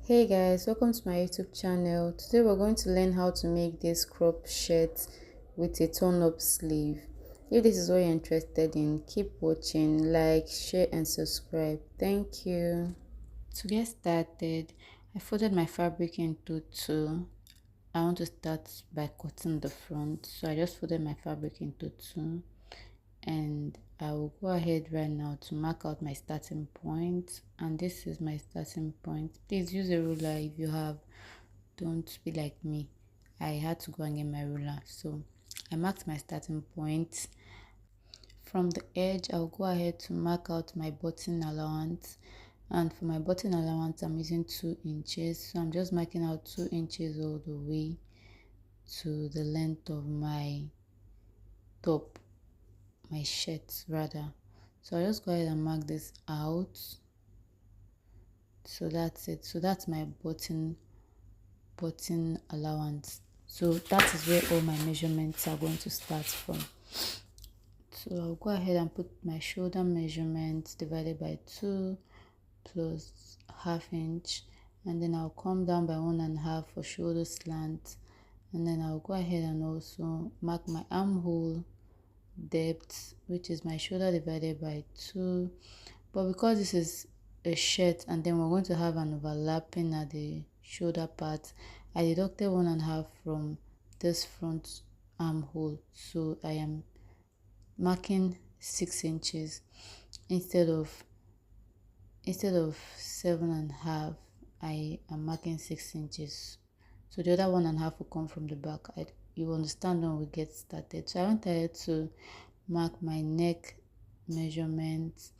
Hey guys, welcome to my YouTube channel. Today we're going to learn how to make this crop shirt with a turn-up sleeve. If this is what you're interested in, keep watching, like, share and subscribe. Thank you. To get started, I folded my fabric into two. I want to start by cutting the front, so I just folded my fabric into two, and I will go ahead right now to mark out my starting point. And this is my starting point. Please use a ruler if you have. Don't be like me. I had to go and get my ruler, so I marked my starting point. From the edge, I'll go ahead to mark out my button allowance, and for my button allowance I'm using 2 inches, so I'm just marking out 2 inches all the way to the length of my top, my shirt rather. So I'll just go ahead and mark this out. So that's it. So that's my button allowance. So that is where all my measurements are going to start from. So I'll go ahead and put my shoulder measurement divided by 2 plus half inch, and then I'll come down by 1.5 for shoulder slant, and then I'll go ahead and also mark my armhole depth, which is my shoulder divided by 2. But because this is a shirt and then we're going to have an overlapping at the shoulder part, I deducted 1.5 from this front armhole, so I am marking 6 inches instead of 7.5. I am marking 6 inches, so the other 1.5 will come from the back. You understand when we get started. So I went ahead to mark my neck measurement.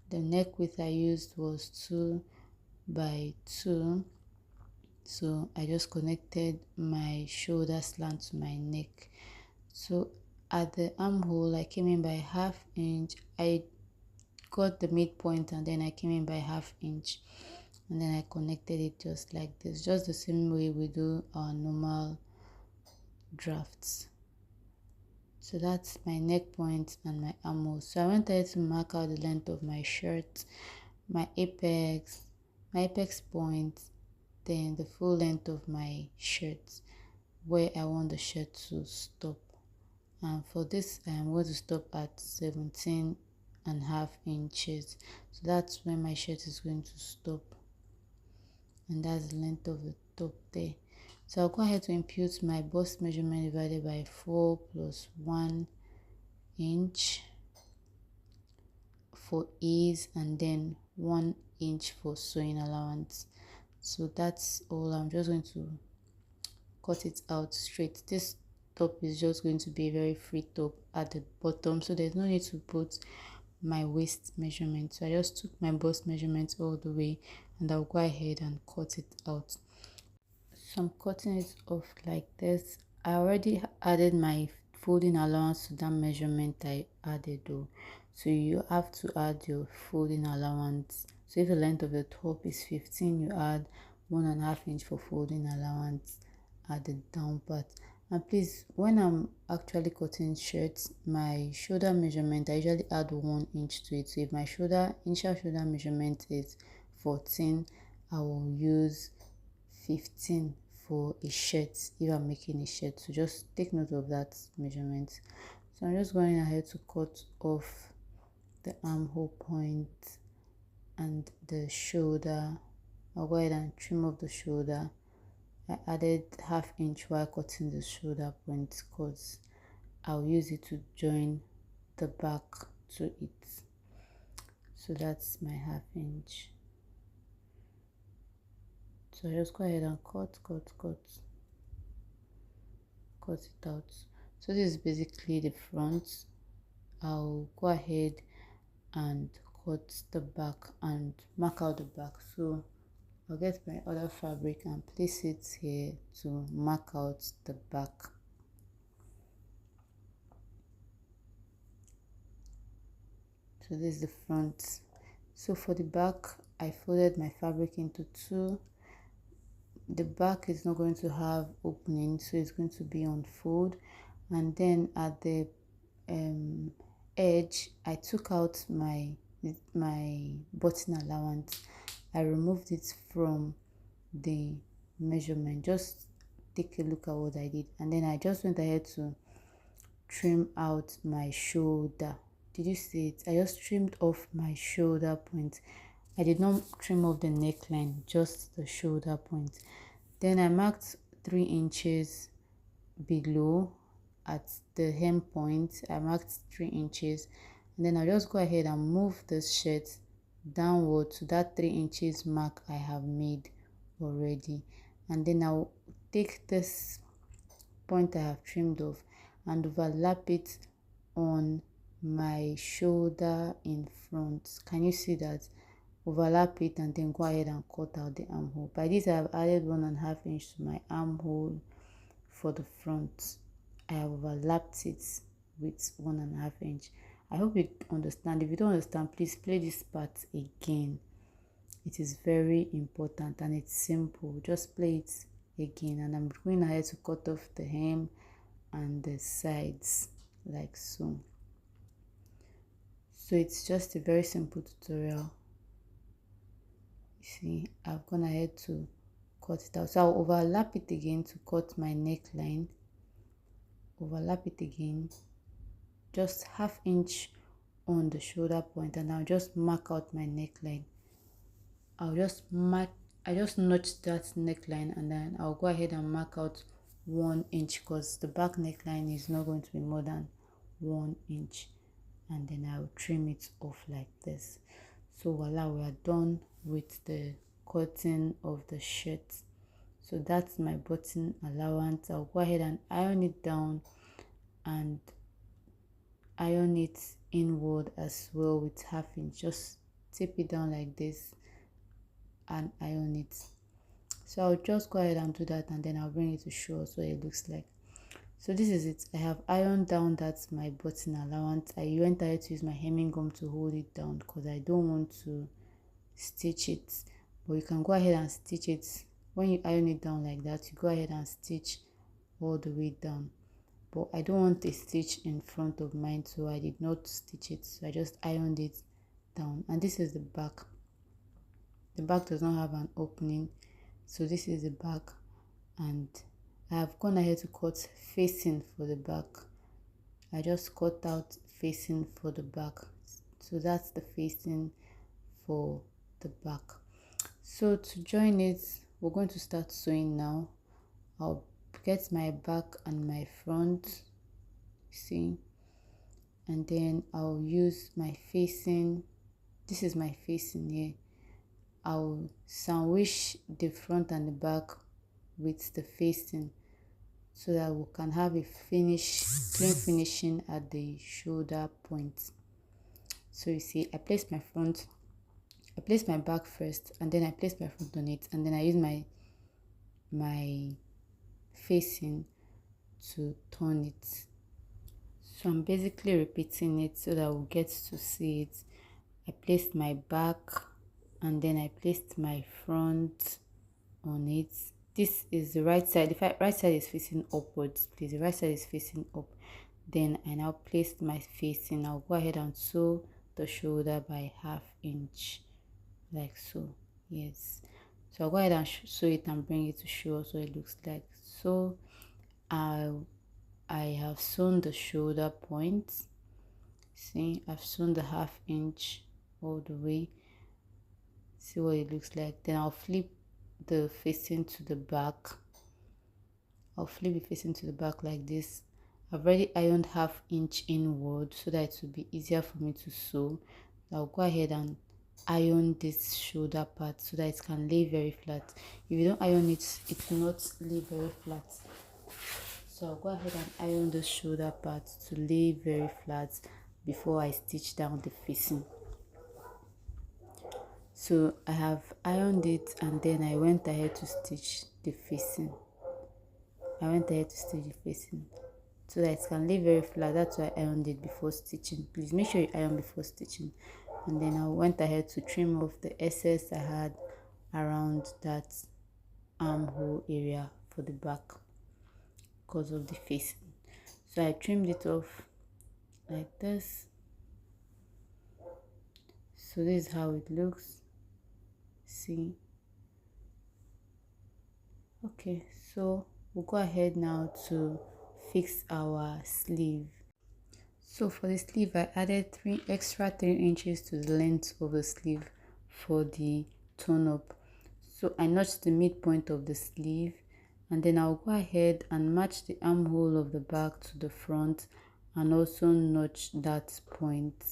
The neck width I used was 2 by 2, so I just connected my shoulder slant to my neck. So at the armhole I came in by half inch. I got the midpoint and then I came in by half inch, and then I connected it just like this, just the same way we do our normal drafts. So that's my neck point and my armhole. So I went ahead to mark out the length of my shirt, my apex point, then the full length of my shirt, where I want the shirt to stop. And for this I am going to stop at 17.5 inches. So that's where my shirt is going to stop, and that's the length of the top there. So I'll go ahead to impute my bust measurement divided by 4 plus 1 inch for ease, and then 1 inch for sewing allowance. So that's all. I'm just going to cut it out straight. This top is just going to be a very free top at the bottom, so there's no need to put my waist measurement. So I just took my bust measurement all the way, and I'll go ahead and cut it out. So I'm cutting it off like this. I already added my folding allowance to that measurement I added though, so you have to add your folding allowance. So if the length of the top is 15, you add 1.5 inch for folding allowance at the down part. And please, when I'm actually cutting shirts, my shoulder measurement, I usually add 1 inch to it. So if my initial shoulder measurement is 14, I will use 15 for a shirt if I'm making a shirt. So just take note of that measurement. So I'm just going ahead to cut off the armhole point and the shoulder. I'll go ahead and trim off the shoulder. I added half inch while cutting the shoulder point because I'll use it to join the back to it. So that's my half inch. So I just go ahead and cut it out. So this is basically the front. I'll go ahead and cut the back and mark out the back. So I'll get my other fabric and place it here to mark out the back. So this is the front. So for the back, I folded my fabric into two. The back is not going to have opening, so it's going to be on fold. And then at the edge, I took out my button allowance. I removed it from the measurement. Just take a look at what I did, and then I just went ahead to trim out my shoulder. Did you see it? I just trimmed off my shoulder point. I did not trim off the neckline, just the shoulder point. Then I marked 3 inches below at the hem point. I marked 3 inches, and then I'll just go ahead and move this shirt downward to that 3 inches mark I have made already. And then I'll take this point I have trimmed off and overlap it on my shoulder in front. Can you see that? Overlap it and then go ahead and cut out the armhole. By this I have added 1.5 inch to my armhole for the front. I have overlapped it with 1.5 inch. I hope you understand. If you don't understand, please play this part again. It is very important and it's simple. Just play it again, and I'm going ahead to cut off the hem and the sides like so. So it's just a very simple tutorial. You see, I've gone ahead to cut it out. So I'll overlap it again to cut my neckline. Overlap it again, just 1/2 inch on the shoulder point, and I'll just mark out my neckline. I just notch that neckline, and then I'll go ahead and mark out 1 inch because the back neckline is not going to be more than 1 inch, and then I'll trim it off like this. So voila, we are done with the cutting of the shirt. So that's my button allowance. I'll go ahead and iron it down and iron it inward as well with 1/2 inch. Just tip it down like this and iron it. So I'll just go ahead and do that, and then I'll bring it to show us what it looks like. So this is it. I have ironed down, that's my button allowance. I went ahead to use my hemming gum to hold it down because I don't want to stitch it, but you can go ahead and stitch it. When you iron it down like that, you go ahead and stitch all the way down, but I don't want a stitch in front of mine, so I did not stitch it. So I just ironed it down, and this is the back. The back does not have an opening, so this is the back, and I have gone ahead to cut facing for the back. I just cut out facing for the back, so that's the facing for the back. So to join it, we're going to start sewing now. I'll get my back and my front, see, and then I'll use my facing. This is my facing here. I'll sandwich the front and the back with the facing so that we can have a clean finishing at the shoulder point. So you see, I place my back first, and then I place my front on it, and then I use my facing to turn it. So I'm basically repeating it so that we'll get to see it. I placed my back, and then I placed my front on it. This is the right side. The right side is facing upwards, please. The right side is facing up. Then I now placed my facing. I'll go ahead and sew the shoulder by 1/2 inch like so. Yes, so I'll go ahead and sew it and bring it to show us what it looks like. So I have sewn the shoulder point. See, I've sewn the 1/2 inch all the way. See what it looks like. Then I'll flip the facing to the back. I'll flip it facing to the back like this. I've already ironed 1/2 inch inward so that it will be easier for me to sew. I'll go ahead and iron this shoulder part so that it can lay very flat. If you don't iron it, it will not lay very flat. So I'll go ahead and iron the shoulder part to lay very flat before I stitch down the facing. So I have ironed it, and then I went ahead to stitch the facing. So that it can lay very flat. That's why I ironed it before stitching. Please make sure you iron before stitching. And then I went ahead to trim off the excess I had around that armhole area for the back because of the facing. So I trimmed it off like this. So this is how it looks. See, Okay, so we'll go ahead now to fix our sleeve. So for the sleeve, I added 3 inches to the length of the sleeve for the tone up. So I notched the midpoint of the sleeve, and then I'll go ahead and match the armhole of the back to the front and also notch that point.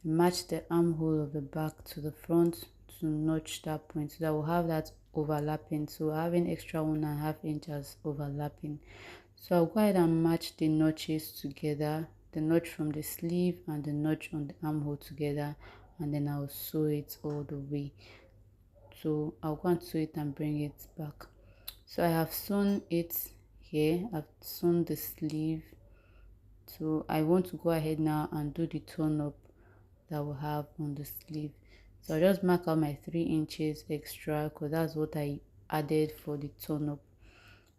Match the armhole of the back to the front to notch that point so that we'll have that overlapping. So having extra 1.5 inches overlapping. So I'll go ahead and match the notches together, the notch from the sleeve and the notch on the armhole together, and then I'll sew it all the way. So I'll go and sew it and bring it back. So I have sewn it here. I've sewn the sleeve. So I want to go ahead now and do the turn up that we have on the sleeve. So I'll just mark out my 3 inches extra because that's what I added for the turn up.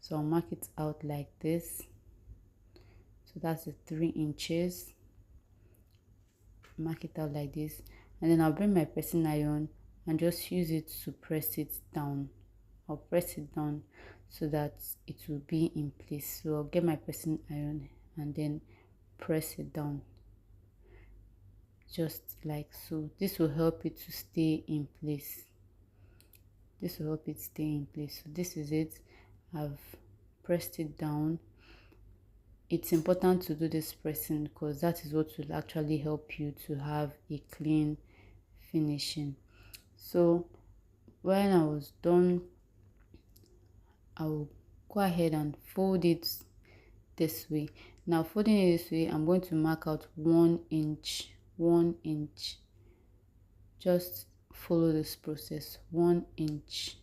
So I'll mark it out like this. So that's the 3 inches. Mark it out like this, and then I'll bring my pressing iron and just use it to press it down. I'll press it down so that it will be in place. So I'll get my pressing iron and then press it down just like so. This will help it to stay in place. This will help it stay in place. So this is it. I've pressed it down. It's important to do this pressing because that is what will actually help you to have a clean finishing. So when I was done, I will go ahead and fold it this way. Now folding it this way, I'm going to mark out 1 inch, 1 inch. Just follow this process, 1 inch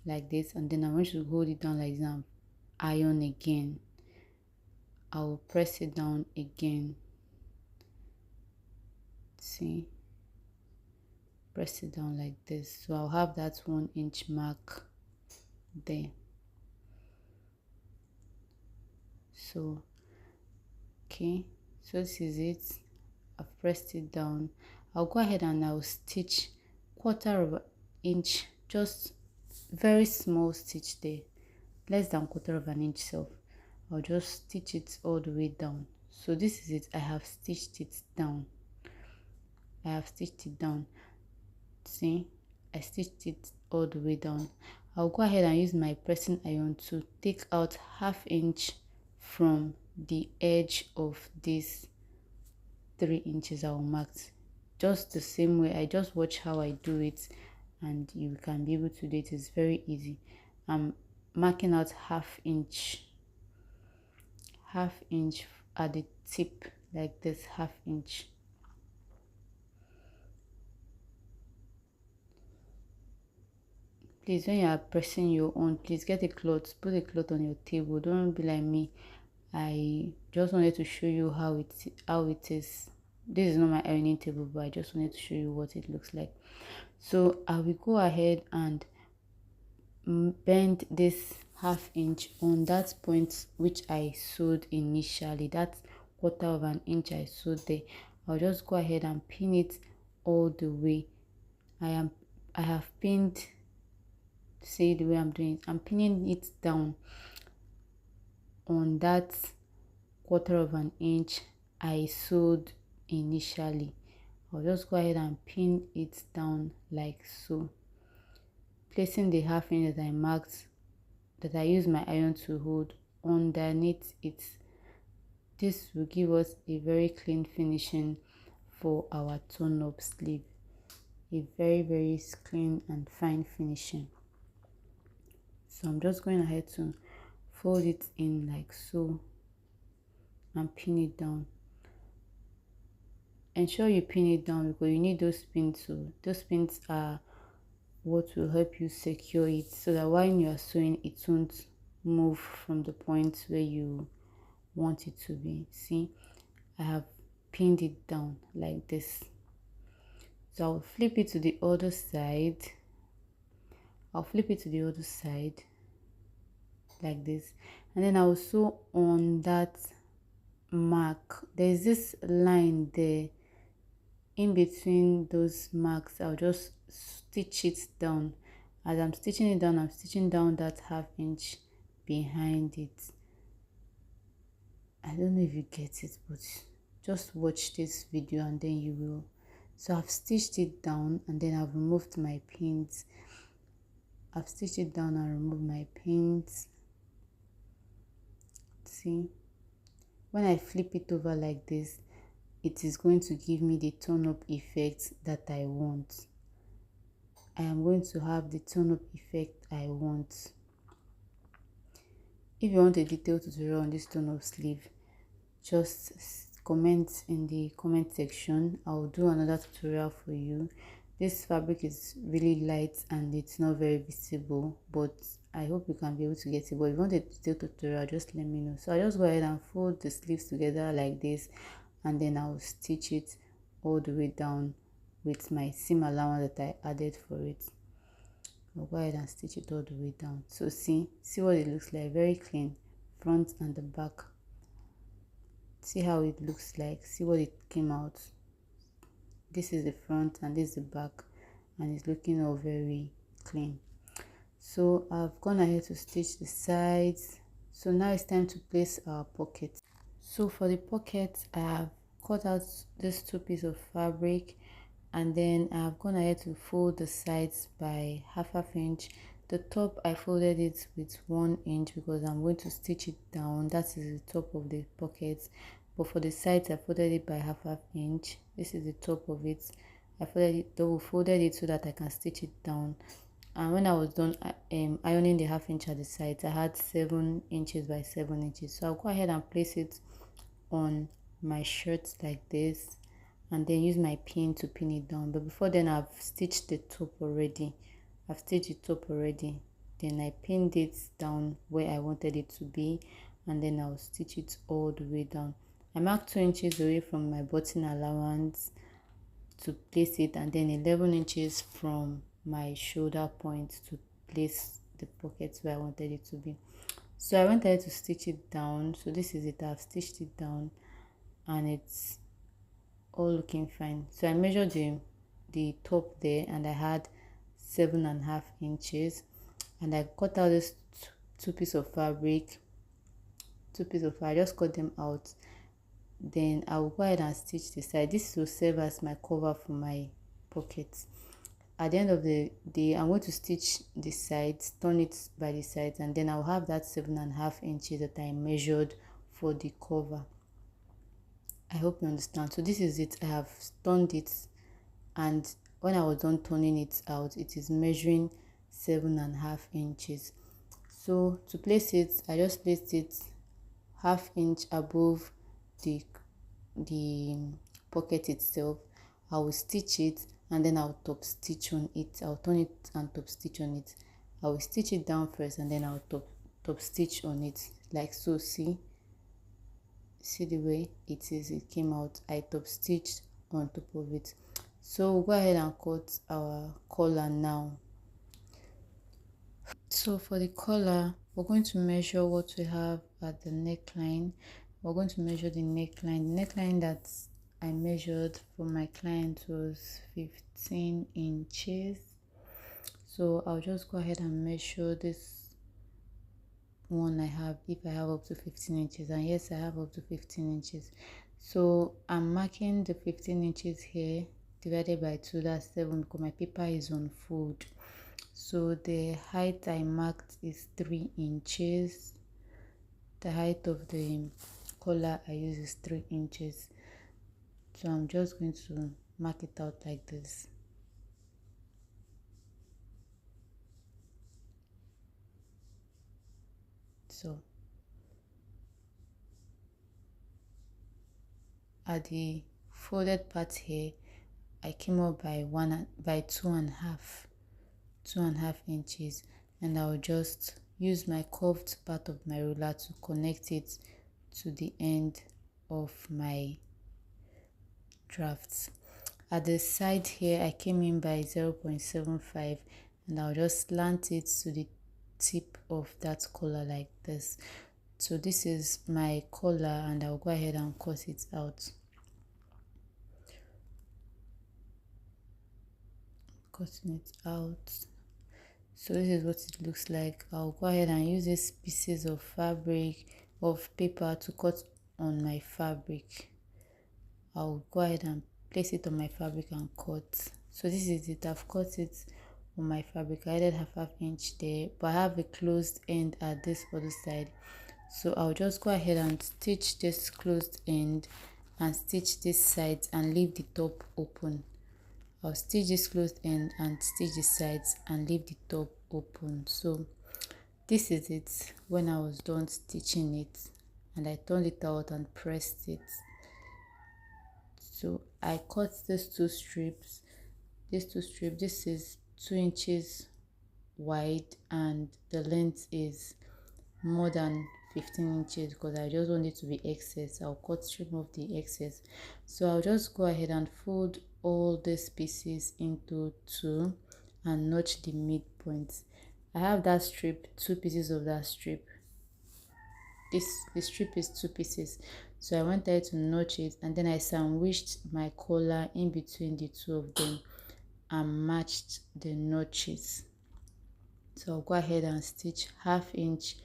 like this, and then I'm going to hold it down like this and iron again. I will press it down again. See, press it down like this. So I'll have that 1 inch mark there. So okay, so this is it. I've pressed it down. I'll go ahead and I'll stitch 1/4 inch, just very small stitch there, less than 1/4 inch. So I'll just stitch it all the way down. So this is it. I have stitched it down. I have stitched it down. See, I stitched it all the way down. I'll go ahead and use my pressing iron to take out 1/2 inch from the edge of this 3 inches I will mark. Just the same way. I just watch how I do it and you can be able to do it. It's very easy. I'm marking out 1/2 inch, 1/2 inch at the tip like this, 1/2 inch. Please, when you are pressing your own, please get a cloth, put a cloth on your table. Don't be like me. I just wanted to show you how it is. This is not my ironing table, but I just wanted to show you what it looks like. So I will go ahead and bend this 1/2 inch on that point which I sewed initially. That 1/4 inch I sewed there. I'll just go ahead and pin it all the way. I have pinned. See the way I'm doing it. I'm pinning it down on that 1/4 inch I sewed initially. I'll just go ahead and pin it down like so, placing the 1/2 inch that I marked, that I used my iron to hold, underneath it. This will give us a very clean finishing for our tone up sleeve. A very clean and fine finishing. So I'm just going ahead to fold it in like so and pin it down. Ensure you pin it down because you need those pins. So those pins are what will help you secure it so that when you are sewing, it won't move from the point where you want it to be. See, I have pinned it down like this. So I'll flip it to the other side. I'll flip it to the other side like this, and then I'll sew on that mark. There's this line there. In between those marks, I'll just stitch it down As I'm stitching it down, I'm stitching down that half inch behind it. I don't know if you get it, but just watch this video and then you will. So I've stitched it down and then I've removed my pins. I've stitched it down and removed my pins. See, when I flip it over like this, it is going to give me the turn up effect that I want. I am going to have the turn up effect I want. If you want a detailed tutorial on this turn up sleeve, just comment in the comment section. I'll do another tutorial for you. This fabric is really light and it's not very visible, but I hope you can be able to get it. But if you want a detailed tutorial, just let me know. So I just go ahead and fold the sleeves together like this, and then I'll stitch it all the way down with my seam allowance that I added for it. I'll go ahead and stitch it all the way down. So see what it looks like. Very clean, front and the back. See how it looks like. See what it came out. This is the front and this is the back, and it's looking all very clean. So I've gone ahead to stitch the sides. So now it's time to place our pocket. So for the pocket, I have cut out these two pieces of fabric, and then I've gone ahead to fold the sides by half inch. The top, I folded it with 1 inch because I'm going to stitch it down. That is the top of the pocket. But for the sides, I folded it by half inch. This is the top of it. I folded it so that I can stitch it down. And when I was done ironing the half inch at the sides, I had 7 inches by 7 inches. So I'll go ahead and place it on my shirt like this, and then use my pin to pin it down. But before then, I've stitched the top already. Then I pinned it down where I wanted it to be, and then I'll stitch it all the way down. I marked 2 inches away from my button allowance to place it, and then 11 inches from my shoulder point to place the pocket where I wanted it to be. So I went ahead to stitch it down. So this is it. I've stitched it down and it's all looking fine. So I measured the top there, and I had 7.5 inches, and I cut out this two pieces of fabric. I just cut them out. Then I will go ahead and stitch the side. This will serve as my cover for my pocket. At the end of the day, I'm going to stitch the sides, turn it by the sides, and then I'll have that 7.5 inches that I measured for the cover. I hope you understand. So this is it. I have turned it, and when I was done turning it out, it is measuring 7.5 inches. So to place it, I just placed it half inch above the pocket itself. I will stitch it, and then I'll top stitch on it. I'll turn it and top stitch on it. I will stitch it down first, and then I'll top stitch on it like so. See the way it is. It came out. I top stitched on top of it. So we'll go ahead and cut our collar now. So for the collar, we're going to measure what we have at the neckline. We're going to measure the neckline. The neckline that I measured for my client was 15 inches. So I'll just go ahead and measure this one I have, if I have up to 15 inches, and yes, I have up to 15 inches. So I'm marking the 15 inches here divided by 2, that's 7, because my paper is on fold. So the height I marked is 3 inches. The height of the collar I use is 3 inches. So I'm just going to mark it out like this. So at the folded part here, I came up by 2.5 inches, and I'll just use my curved part of my ruler to connect it to the end of my drafts. At the side here, I came in by 0.75, and I'll just slant it to the tip of that collar like this. So this is my collar, and I'll go ahead and cut it out. Cutting it out. So this is what it looks like. I'll go ahead and use these pieces of fabric of paper to cut on my fabric. I'll go ahead and place it on my fabric and cut. So this is it. I've cut it on my fabric. I added half inch there, but I have a closed end at this other side. So I'll just go ahead and stitch this closed end and stitch this side and leave the top open. I'll stitch this closed end and stitch the sides and leave the top open. So this is it when I was done stitching it, and I turned it out and pressed it. So I cut these two strips. This is 2 inches wide and the length is more than 15 inches because I just want it to be excess. I'll trim off the excess. So I'll just go ahead and fold all these pieces into two and notch the midpoint. I have that strip, 2 pieces of that strip. The strip is 2 pieces, so I went there to notch it, and then I sandwiched my collar in between the two of them and matched the notches. So I'll go ahead and stitch half inch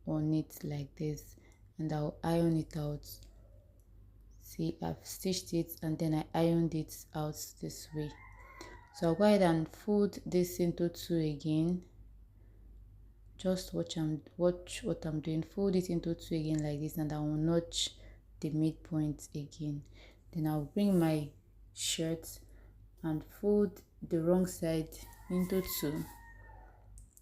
on it like this, and I'll iron it out. See, I've stitched it and then I ironed it out this way. So I'll go ahead and fold this into two again. Just watch what I'm doing. Fold it into two again like this, and I will notch the midpoint again. Then I'll bring my shirt and fold the wrong side into two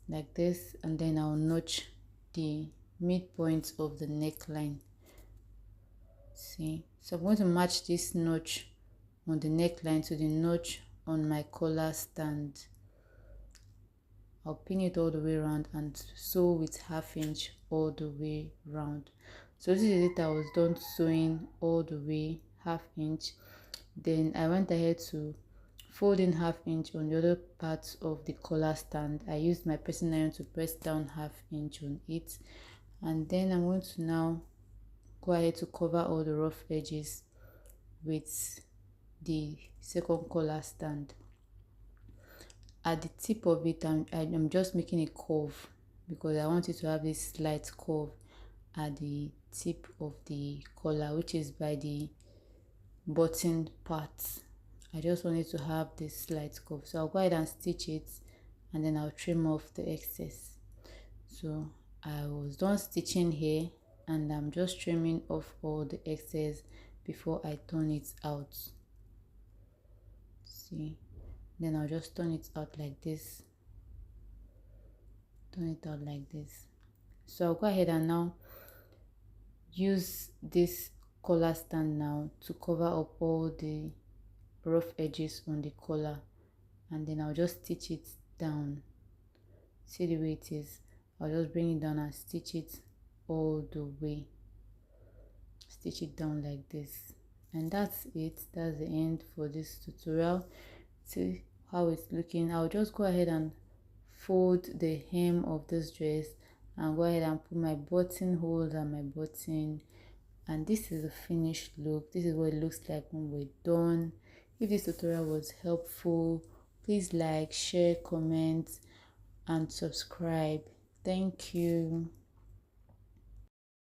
like this, and then I'll notch the midpoint of the neckline. See, so I'm going to match this notch on the neckline to the notch on my collar stand. I'll pin it all the way around and sew with half inch all the way round. So this is it. I was done sewing all the way half inch. Then I went ahead to fold in half inch on the other parts of the collar stand. I used my pressing iron to press down half inch on it, and then I'm going to now go ahead to cover all the rough edges with the second collar stand. At the tip of it, I'm just making a curve because I want it to have this slight curve at the tip of the collar, which is by the button part. I just want it to have this slight curve. So I'll go ahead and stitch it, and then I'll trim off the excess. So I was done stitching here, and I'm just trimming off all the excess before I turn it out. See, then I'll just turn it out like this. So I'll go ahead and now use this collar stand now to cover up all the rough edges on the collar, and then I'll just stitch it down. See the way it is. I'll just bring it down and stitch it all the way. Stitch it down like this, and that's it. That's the end for this tutorial. See how it's looking. I'll just go ahead and fold the hem of this dress and go ahead and put my buttonholes and my button, and this is the finished look. This is what it looks like when we're done. If this tutorial was helpful, please like, share, comment and subscribe. Thank you.